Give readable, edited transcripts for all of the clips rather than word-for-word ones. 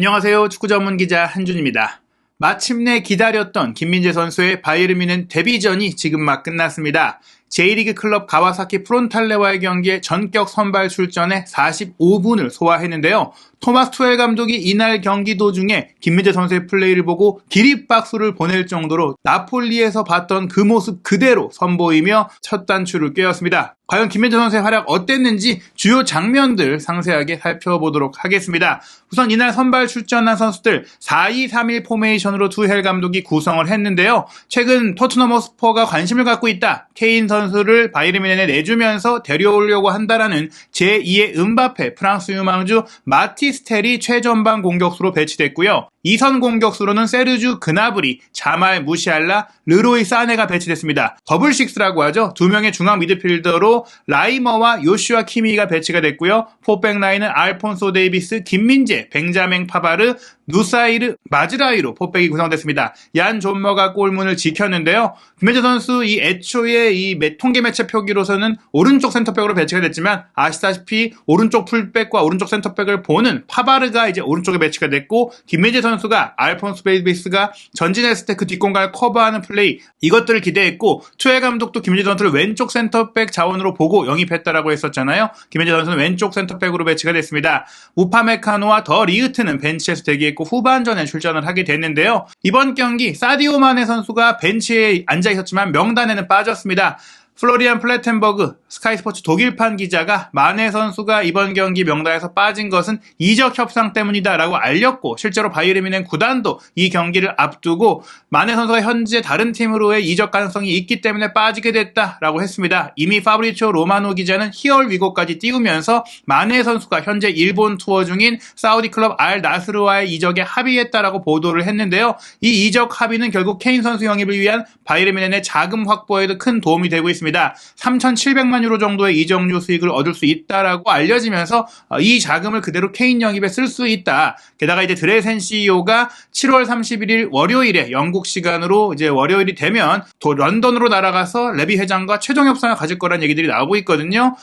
안녕하세요. 축구 전문 기자 한준입니다. 마침내 기다렸던 김민재 선수의 바이에른 뮌헨 데뷔전이 지금 막 끝났습니다. J리그 클럽 가와사키 프론탈레와의 경기에 전격 선발 출전해 45분을 소화했는데요. 토마스 투엘 감독이 이날 경기 도중에 김민재 선수의 플레이를 보고 기립박수를 보낼 정도로 나폴리에서 봤던 그 모습 그대로 선보이며 첫 단추를 꿰었습니다. 과연 김민재 선수의 활약 어땠는지 주요 장면들 상세하게 살펴보도록 하겠습니다. 우선 이날 선발 출전한 선수들 4-2-3-1 포메이션으로 투헬 감독이 구성을 했는데요. 최근 토트넘 허스퍼가 관심을 갖고 있다. 케인 선수를 바이에른 뮌헨에 내주면서 데려오려고 한다라는 제2의 음바페 프랑스 유망주 마티스텔이 최전방 공격수로 배치됐고요. 2선 공격수로는 세르주 그나브리, 자말 무시알라, 르로이 사네가 배치됐습니다. 더블식스라고 하죠. 두 명의 중앙 미드필더로 라이머와 요슈아 키미가 배치가 됐고요. 포백 라인은 알폰소 데이비스, 김민재, 벤자맹 파바르, 누사이르, 마즈라이로 포백이 구성됐습니다. 얀 존머가 골문을 지켰는데요. 김민재 선수 이 애초에 이 통계 매체 표기로서는 오른쪽 센터백으로 배치가 됐지만 아시다시피 오른쪽 풀백과 오른쪽 센터백을 보는 파바르가 이제 오른쪽에 배치가 됐고 김민재 선수가 알폰소 데이비스가 전진했을 때 그 뒷공간을 커버하는 플레이 이것들을 기대했고 투엘 감독도 김민재 선수를 왼쪽 센터백 자원으로 보고 영입했다라고 했었잖아요. 김민재 선수는 왼쪽 센터백으로 배치가 됐습니다. 우파메카노와 더 리흐트는 벤치에서 대기했고 후반전에 출전을 하게 됐는데요. 이번 경기 사디오 마네 선수가 벤치에 앉아 있었지만 명단에는 빠졌습니다. 플로리안 플래텐버그 스카이스포츠 독일판 기자가 마네 선수가 이번 경기 명단에서 빠진 것은 이적 협상 때문이다라고 알렸고 실제로 바이에른 뮌헨 구단도 이 경기를 앞두고 마네 선수가 현재 다른 팀으로의 이적 가능성이 있기 때문에 빠지게 됐다라고 했습니다. 이미 파브리치오 로마노 기자는 히얼 위고까지 띄우면서 마네 선수가 현재 일본 투어 중인 사우디 클럽 알 나스르와의 이적에 합의했다라고 보도를 했는데요. 이 이적 합의는 결국 케인 선수 영입을 위한 바이에른 뮌헨의 자금 확보에도 큰 도움이 되고 있습니다. 3,700만 유로 정도의 이적료 수익을 얻을 수 있다라고 알려지면서 이 자금을 그대로 케인 영입에 쓸 수 있다. 게다가 이제 드레센 CEO가 7월 31일 월요일에 영국 시간으로 이제 월요일이 되면 또 런던으로 날아가서 레비 회장과 최종 협상을 가질 거라는 얘기들이 나오고 있거든요.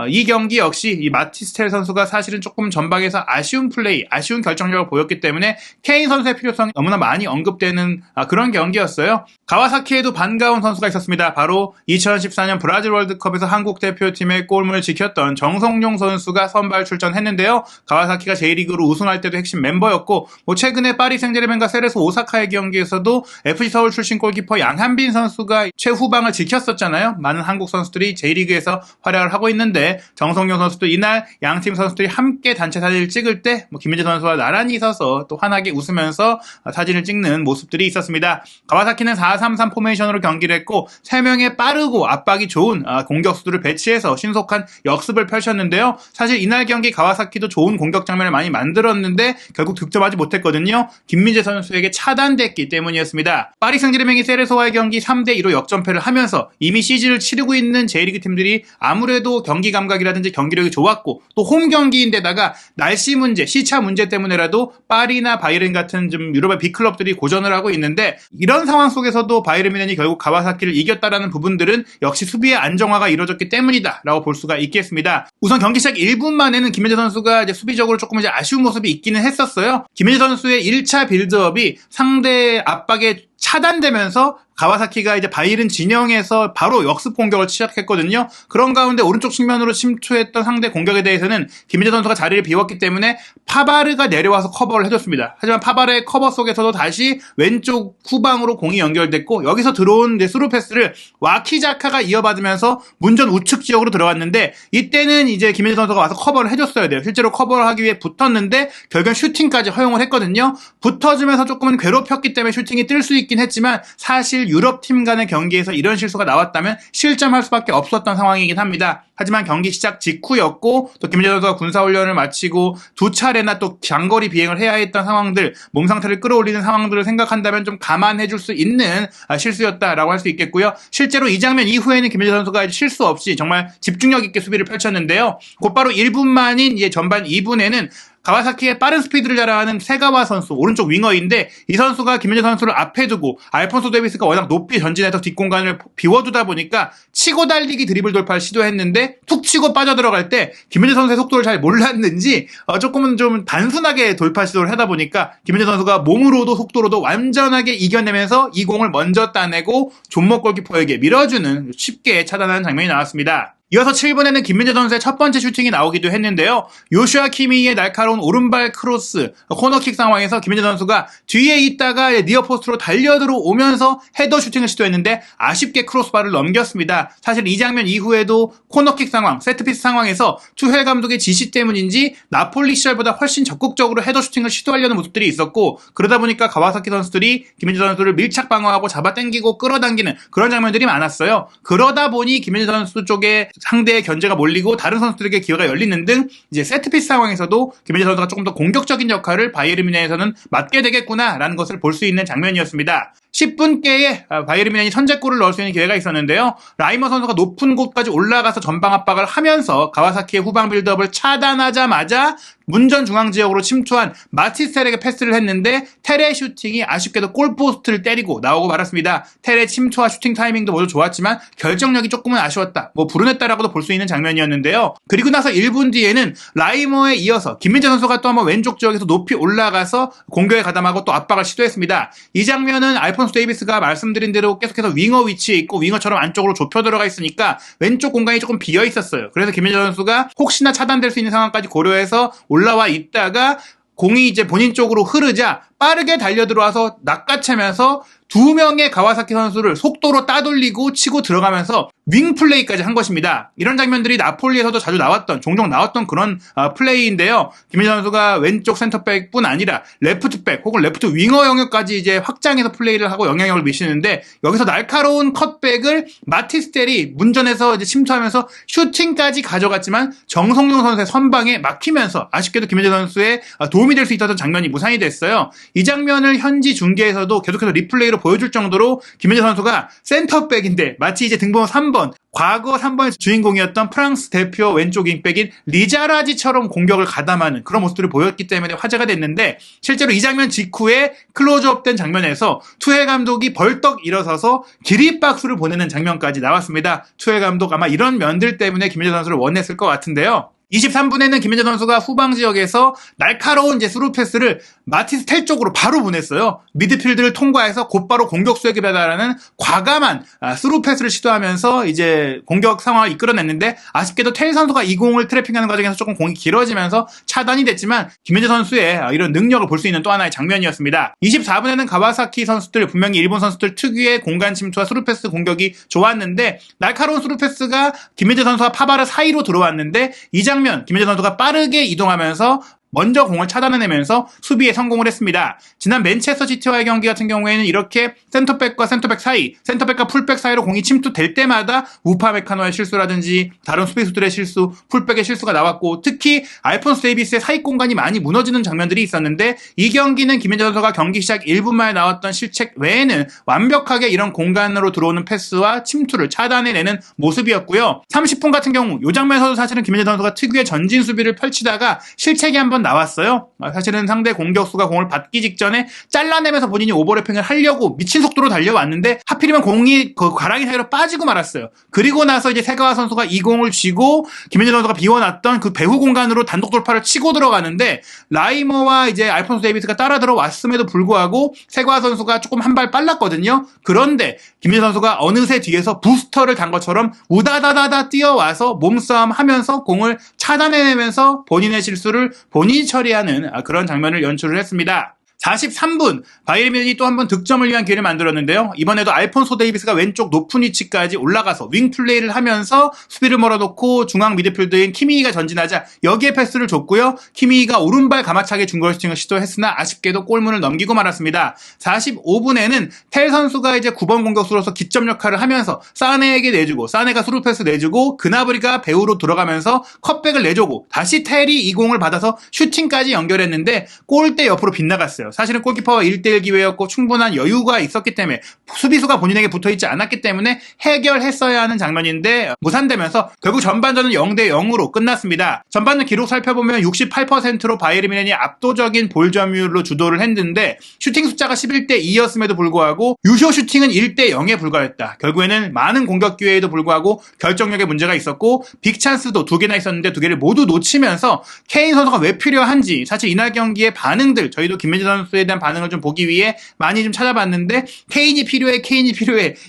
이 경기 역시 이 마티스텔 선수가 사실은 조금 전방에서 아쉬운 플레이, 아쉬운 결정력을 보였기 때문에 케인 선수의 필요성이 너무나 많이 언급되는 그런 경기였어요. 가와사키에도 반가운 선수가 있었습니다. 바로 2014년 브라질 월드컵에서 한국 대표팀의 골문을 지켰던 정성용 선수가 선발 출전했는데요. 가와사키가 J리그로 우승할 때도 핵심 멤버였고 최근에 파리 생제르맹과 세레소 오사카의 경기에서도 FC 서울 출신 골키퍼 양한빈 선수가 최후방을 지켰었잖아요. 많은 한국 선수들이 J리그에서 활약을 하고 있는데 정성용 선수도 이날 양팀 선수들이 함께 단체 사진을 찍을 때 김민재 선수와 나란히 서서 또 환하게 웃으면서 사진을 찍는 모습들이 있었습니다. 가와사키는 4-3-3 포메이션으로 경기를 했고 3명의 빠르고 압박이 좋은 공격수들을 배치해서 신속한 역습을 펼쳤는데요. 사실 이날 경기 가와사키도 좋은 공격 장면을 많이 만들었는데 결국 득점하지 못했거든요. 김민재 선수에게 차단됐기 때문이었습니다. 파리 생제르맹이 세레소와의 경기 3-2로 역전패를 하면서 이미 시즌을 치르고 있는 J리그 팀들이 아무래도 경기 감각이라든지 경기력이 좋았고 또 홈 경기인데다가 날씨 문제, 시차 문제 때문에라도 파리나 바이에른 같은 좀 유럽의 빅클럽들이 고전을 하고 있는데 이런 상황 속에서도 바이에른 뮌헨이 결국 가와사키를 이겼다라는 부분들은 역시 수비의 안정화가 이루어졌기 때문이다라고 볼 수가 있겠습니다. 우선 경기 시작 1분 만에는 김민재 선수가 이제 수비적으로 조금 이제 아쉬운 모습이 있기는 했었어요. 김민재 선수의 1차 빌드업이 상대 압박에 차단되면서 가와사키가 이제 바이에른 진영에서 바로 역습 공격을 시작했거든요. 그런 가운데 오른쪽 측면으로 침투했던 상대 공격에 대해서는 김민재 선수가 자리를 비웠기 때문에 파바르가 내려와서 커버를 해줬습니다. 하지만 파바르의 커버 속에서도 다시 왼쪽 후방으로 공이 연결됐고 여기서 들어온 스루 패스를 와키자카가 이어받으면서 문전 우측 지역으로 들어갔는데 이때는 이제 김민재 선수가 와서 커버를 해줬어야 돼요. 실제로 커버를 하기 위해 붙었는데 결국엔 슈팅까지 허용을 했거든요. 붙어주면서 조금은 괴롭혔기 때문에 슈팅이 뜰 수 있긴 했지만 사실 유럽 팀 간의 경기에서 이런 실수가 나왔다면 실점할 수밖에 없었던 상황이긴 합니다. 하지만 경기 시작 직후였고 또 김민재 선수가 군사훈련을 마치고 두 차례나 또 장거리 비행을 해야 했던 상황들, 몸 상태를 끌어올리는 상황들을 생각한다면 좀 감안해줄 수 있는 실수였다라고 할 수 있겠고요. 실제로 이 장면 이후에는 김민재 선수가 실수 없이 정말 집중력 있게 수비를 펼쳤는데요. 곧바로 1분 만인 전반 2분에는 가와사키의 빠른 스피드를 자랑하는 세가와 선수, 오른쪽 윙어인데 이 선수가 김민재 선수를 앞에 두고 알폰소 데이비스가 워낙 높이 전진해서 뒷공간을 비워두다 보니까 치고 달리기 드리블 돌파를 시도했는데 툭 치고 빠져들어갈 때 김민재 선수의 속도를 잘 몰랐는지 조금은 좀 단순하게 돌파 시도를 하다 보니까 김민재 선수가 몸으로도 속도로도 완전하게 이겨내면서 이 공을 먼저 따내고 존먹 골키퍼에게 밀어주는 쉽게 차단하는 장면이 나왔습니다. 이어서 7분에는 김민재 선수의 첫 번째 슈팅이 나오기도 했는데요. 요슈아 키미의 날카로운 오른발 크로스, 코너킥 상황에서 김민재 선수가 뒤에 있다가 니어포스트로 달려들어 오면서 헤더 슈팅을 시도했는데 아쉽게 크로스바를 넘겼습니다. 사실 이 장면 이후에도 코너킥 상황, 세트피스 상황에서 투헬 감독의 지시 때문인지 나폴리 시절보다 훨씬 적극적으로 헤더 슈팅을 시도하려는 모습들이 있었고, 그러다 보니까 가와사키 선수들이 김민재 선수를 밀착 방어하고 잡아당기고 끌어당기는 그런 장면들이 많았어요. 그러다 보니 김민재 선수 쪽에 상대의 견제가 몰리고 다른 선수들에게 기회가 열리는 등 이제 세트피스 상황에서도 김민재 선수가 조금 더 공격적인 역할을 바이에른 뮌헨에서는 맡게 되겠구나라는 것을 볼 수 있는 장면이었습니다. 10분께에 바이에른 뮌헨이 선제골을 넣을 수 있는 기회가 있었는데요. 라이머 선수가 높은 곳까지 올라가서 전방 압박을 하면서 가와사키의 후방 빌드업을 차단하자마자 문전 중앙 지역으로 침투한 마티스텔에게 패스를 했는데 텔의 슈팅이 아쉽게도 골포스트를 때리고 나오고 말았습니다. 텔의 침투와 슈팅 타이밍도 모두 좋았지만 결정력이 조금은 아쉬웠다. 불운했다라고도 볼 수 있는 장면이었는데요. 그리고 나서 1분 뒤에는 라이머에 이어서 김민재 선수가 또 한번 왼쪽 지역에서 높이 올라가서 공격에 가담하고 또 압박을 시도했습니다. 이 장면은 알폰소 데이비스가 말씀드린 대로 계속해서 윙어 위치에 있고 윙어처럼 안쪽으로 좁혀 들어가 있으니까 왼쪽 공간이 조금 비어 있었어요. 그래서 김민재 선수가 혹시나 차단될 수 있는 상황까지 고려해서 올라와 있다가 공이 이제 본인 쪽으로 흐르자 빠르게 달려들어와서 낚아채면서 두 명의 가와사키 선수를 속도로 따돌리고 치고 들어가면서 윙 플레이까지 한 것입니다. 이런 장면들이 나폴리에서도 자주 종종 나왔던 그런 플레이인데요. 김민재 선수가 왼쪽 센터백뿐 아니라 레프트백 혹은 레프트 윙어 영역까지 이제 확장해서 플레이를 하고 영향력을 미치는데, 여기서 날카로운 컷백을 마티스텔이 문전에서 이제 침투하면서 슈팅까지 가져갔지만 정성용 선수의 선방에 막히면서 아쉽게도 김민재 선수의 도움이 될 수 있었던 장면이 무산이 됐어요. 이 장면을 현지 중계에서도 계속해서 리플레이로 보여줄 정도로 김민재 선수가 센터백인데 마치 이제 등번호 3번, 과거 3번의 주인공이었던 프랑스 대표 왼쪽 윙백인 리자라지처럼 공격을 가담하는 그런 모습들을 보였기 때문에 화제가 됐는데, 실제로 이 장면 직후에 클로즈업된 장면에서 투헬 감독이 벌떡 일어서서 기립박수를 보내는 장면까지 나왔습니다. 투헬 감독 아마 이런 면들 때문에 김민재 선수를 원했을 것 같은데요. 23분에는 김민재 선수가 후방 지역에서 날카로운 이제 스루 패스를 마티스텔 쪽으로 바로 보냈어요. 미드필드를 통과해서 곧바로 공격수에게 배달하는 과감한 스루 패스를 시도하면서 이제 공격 상황을 이끌어냈는데, 아쉽게도 텔 선수가 이 공을 트래핑하는 과정에서 조금 공이 길어지면서 차단이 됐지만 김민재 선수의 이런 능력을 볼 수 있는 또 하나의 장면이었습니다. 24분에는 가와사키 선수들, 분명히 일본 선수들 특유의 공간 침투와 스루 패스 공격이 좋았는데, 날카로운 스루 패스가 김민재 선수와 파바르 사이로 들어왔는데 이 장면 김민재 선수가 빠르게 이동하면서 먼저 공을 차단해내면서 수비에 성공을 했습니다. 지난 맨체스터 시티와의 경기 같은 경우에는 이렇게 센터백과 센터백 사이, 센터백과 풀백 사이로 공이 침투될 때마다 우파메카노의 실수라든지 다른 수비수들의 실수, 풀백의 실수가 나왔고, 특히 알폰소 데이비스의 사이 공간이 많이 무너지는 장면들이 있었는데, 이 경기는 김민재 선수가 경기 시작 1분 만에 나왔던 실책 외에는 완벽하게 이런 공간으로 들어오는 패스와 침투를 차단해내는 모습이었고요. 30분 같은 경우 이 장면에서도 사실은 김민재 선수가 특유의 전진 수비를 펼치다가 실책이 한번 나왔어요. 사실은 상대 공격수가 공을 받기 직전에 잘라내면서 본인이 오버래핑을 하려고 미친 속도로 달려왔는데 하필이면 공이 그 가랑이 사이로 빠지고 말았어요. 그리고 나서 이제 세가와 선수가 이 공을 쥐고 김민재 선수가 비워놨던 그 배후 공간으로 단독 돌파를 치고 들어가는데, 라이머와 이제 알폰소 데이비스가 따라 들어왔음에도 불구하고 세가와 선수가 조금 한 발 빨랐거든요. 그런데 김민재 선수가 어느새 뒤에서 부스터를 단 것처럼 우다다다다 뛰어와서 몸싸움 하면서 공을 차단해내면서 본인의 실수를 본인이 처리하는 그런 장면을 연출을 했습니다. 43분 바이에른 뮌헨이 또 한 번 득점을 위한 기회를 만들었는데요. 이번에도 알폰소 데이비스가 왼쪽 높은 위치까지 올라가서 윙 플레이를 하면서 수비를 몰아놓고 중앙 미드필더인 키미히가 전진하자 여기에 패스를 줬고요. 키미히가 오른발 가마차기 중거리 슈팅을 시도했으나 아쉽게도 골문을 넘기고 말았습니다. 45분에는 텔 선수가 이제 9번 공격수로서 기점 역할을 하면서 사네에게 내주고, 사네가 스루 패스 내주고, 그나브리가 배우로 들어가면서 컷백을 내주고, 다시 텔이 이 공을 받아서 슈팅까지 연결했는데 골대 옆으로 빗나갔어요. 사실은 골키퍼와 1대1 기회였고 충분한 여유가 있었기 때문에 수비수가 본인에게 붙어있지 않았기 때문에 해결했어야 하는 장면인데 무산되면서 결국 전반전은 0대0으로 끝났습니다. 전반전 기록 살펴보면 68%로 바이에른 뮌헨이 압도적인 볼 점유율로 주도를 했는데 슈팅 숫자가 11대2였음에도 불구하고 유효 슈팅은 1대0에 불과했다. 결국에는 많은 공격 기회에도 불구하고 결정력에 문제가 있었고 빅찬스도 2개나 있었는데 2개를 모두 놓치면서 케인 선수가 왜 필요한지 사실 이날 경기의 반응들 저희도 김민재 선수에 대한 반응을 좀 보기 위해 많이 좀 찾아봤는데 케인이 필요해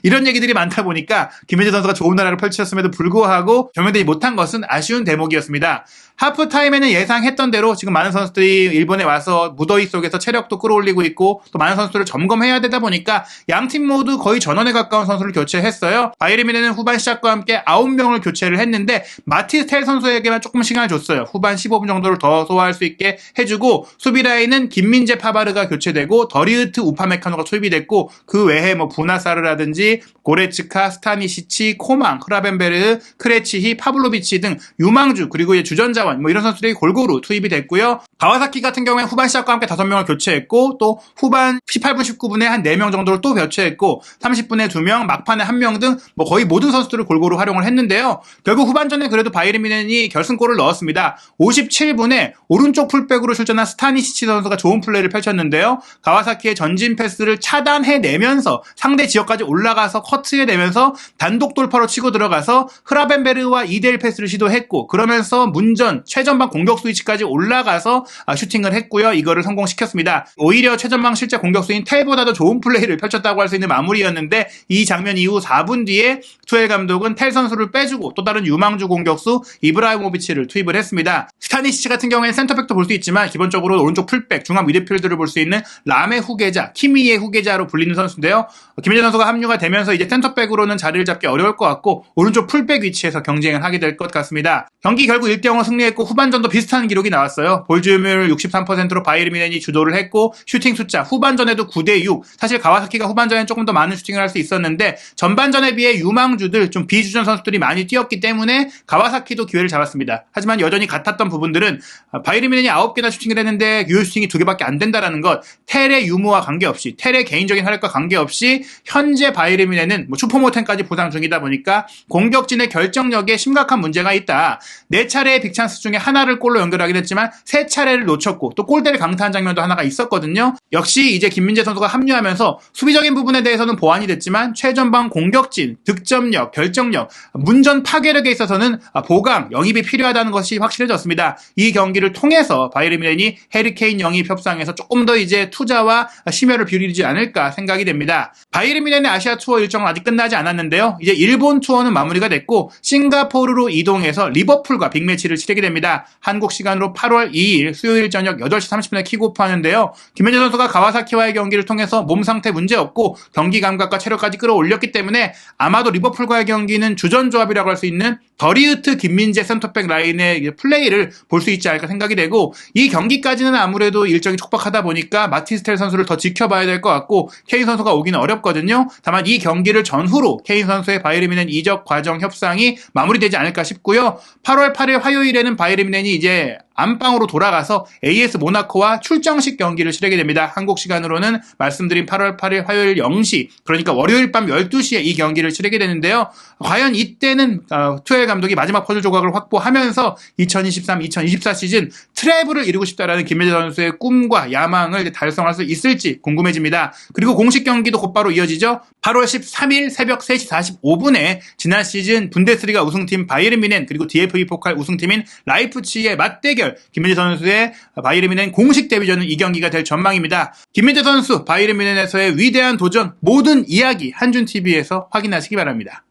이런 얘기들이 많다 보니까 김민재 선수가 좋은 나라를 펼쳤음에도 불구하고 경기되지 못한 것은 아쉬운 대목이었습니다. 하프타임에는 예상했던 대로 지금 많은 선수들이 일본에 와서 무더위 속에서 체력도 끌어올리고 있고 또 많은 선수들을 점검해야 되다 보니까 양팀 모두 거의 전원에 가까운 선수를 교체했어요. 바이에른 뮌헨은 후반 시작과 함께 9명을 교체를 했는데 마티스 텔 선수에게만 조금 시간을 줬어요. 후반 15분 정도를 더 소화할 수 있게 해주고 수비 라인은 김민재 파바르가 교체되고 더리우트 우파메카노가 투입이 됐고 그 외에 부나사르라든지 고레츠카, 스타니시치, 코망, 크라벤베르, 크레치히, 파블로비치 등 유망주 그리고 주전자원 이런 선수들이 골고루 투입이 됐고요. 가와사키 같은 경우에 후반 시작과 함께 5명을 교체했고 또 후반 18분, 19분에 한 4명 정도를 또 교체했고 30분에 2명, 막판에 1명 등 거의 모든 선수들을 골고루 활용을 했는데요. 결국 후반전에 그래도 바이에른 뮌헨이 결승골을 넣었습니다. 57분에 오른쪽 풀백으로 출전한 스타니시치 선수가 좋은 플레이를 펼쳤는데요. 가와사키의 전진 패스를 차단해내면서 상대 지역까지 올라가서 커트해내면서 단독 돌파로 치고 들어가서 흐라벤베르와 2대1 패스를 시도했고 그러면서 문전 최전방 공격수 위치까지 올라가서 슈팅을 했고요. 이거를 성공시켰습니다. 오히려 최전방 실제 공격수인 텔보다도 좋은 플레이를 펼쳤다고 할 수 있는 마무리였는데 이 장면 이후 4분 뒤에 투엘 감독은 텔 선수를 빼주고 또 다른 유망주 공격수 이브라이모비치를 투입을 했습니다. 스타니시치 같은 경우에는 센터백도 볼 수 있지만 기본적으로 오른쪽 풀백, 중앙 미드필드를 볼 수 있는 람의 후계자, 키미의 후계자로 불리는 선수인데요. 김민재 선수가 합류가 되면서 이제 센터백으로는 자리를 잡기 어려울 것 같고 오른쪽 풀백 위치에서 경쟁을 하게 될 것 같습니다. 경기 결국 1대0으로 승리했고 후반전도 비슷한 기록이 나왔어요. 볼 점유율 63%로 바이에른 뮌헨이 주도를 했고 슈팅 숫자 후반전에도 9대6. 사실 가와사키가 후반전에 조금 더 많은 슈팅을 할 수 있었는데 전반전에 비해 유망주들 좀 비주전 선수들이 많이 뛰었기 때문에 가와사키도 기회를 잡았습니다. 하지만 여전히 같았던 부분들은 바이에른 뮌헨이 9개나 슈팅을 했는데 유효 슈팅이 2개밖에 안 된다라는 것, 텔의 유무와 관계없이 텔의 개인적인 활약과 관계없이 현재 바이에른 뮌헨은 슈퍼모텐까지 보상 중이다 보니까 공격진의 결정력에 심각한 문제가 있다. 4차례의 빅찬스 중에 하나를 골로 연결하긴 했지만 3차례를 놓쳤고 또 골대를 강타한 장면도 하나가 있었거든요. 역시 이제 김민재 선수가 합류하면서 수비적인 부분에 대해서는 보완이 됐지만 최전방 공격진, 득점력, 결정력, 문전 파괴력에 있어서는 보강, 영입이 필요하다는 것이 확실해졌습니다. 이 경기를 통해서 바이에른 뮌헨이 해리 케인 영입 협상에서 조금 더 이제 투자와 심혈을 기울이지 않을까 생각이 됩니다. 바이에른 뮌헨의 아시아 투어 일정은 아직 끝나지 않았는데요. 이제 일본 투어는 마무리가 됐고 싱가포르로 이동해서 리버풀과 빅매치를 치르게 됩니다. 한국 시간으로 8월 2일 수요일 저녁 8시 30분에 킥오프 하는데요. 김민재 선수가 가와사키와의 경기를 통해서 몸 상태 문제 없고 경기 감각과 체력까지 끌어올렸기 때문에 아마도 리버풀과의 경기는 주전 조합이라고 할 수 있는 더리우트 김민재 센터백 라인의 플레이를 볼 수 있지 않을까 생각이 되고 이 경기까지는 아무래도 일정이 촉박하다 보니까 마티스 텔 선수를 더 지켜봐야 될 것 같고 케인 선수가 오기는 어렵거든요. 다만 이 경기를 전후로 케인 선수의 바이에른 뮌헨 이적 과정 협상이 마무리되지 않을까 싶고요. 8월 8일 화요일에는 바이에른 뮌헨이 이제 안방으로 돌아가서 AS 모나코와 출정식 경기를 치르게 됩니다. 한국 시간으로는 말씀드린 8월 8일 화요일 0시, 그러니까 월요일 밤 12시에 이 경기를 치르게 되는데요. 과연 이때는 투엘 감독이 마지막 퍼즐 조각을 확보하면서 2023-2024 시즌 트래블을 이루고 싶다라는 김민재 선수의 꿈과 야망을 달성할 수 있을지 궁금해집니다. 그리고 공식 경기도 곧바로 이어지죠. 8월 13일 새벽 3시 45분에 지난 시즌 분데스리가 우승팀 바이에른 뮌헨 그리고 DFB 포칼 우승팀인 라이프치히의 맞대결, 김민재 선수의 바이에른 뮌헨 공식 데뷔전은 이 경기가 될 전망입니다. 김민재 선수 바이에른 뮌헨에서의 위대한 도전, 모든 이야기 한준TV에서 확인하시기 바랍니다.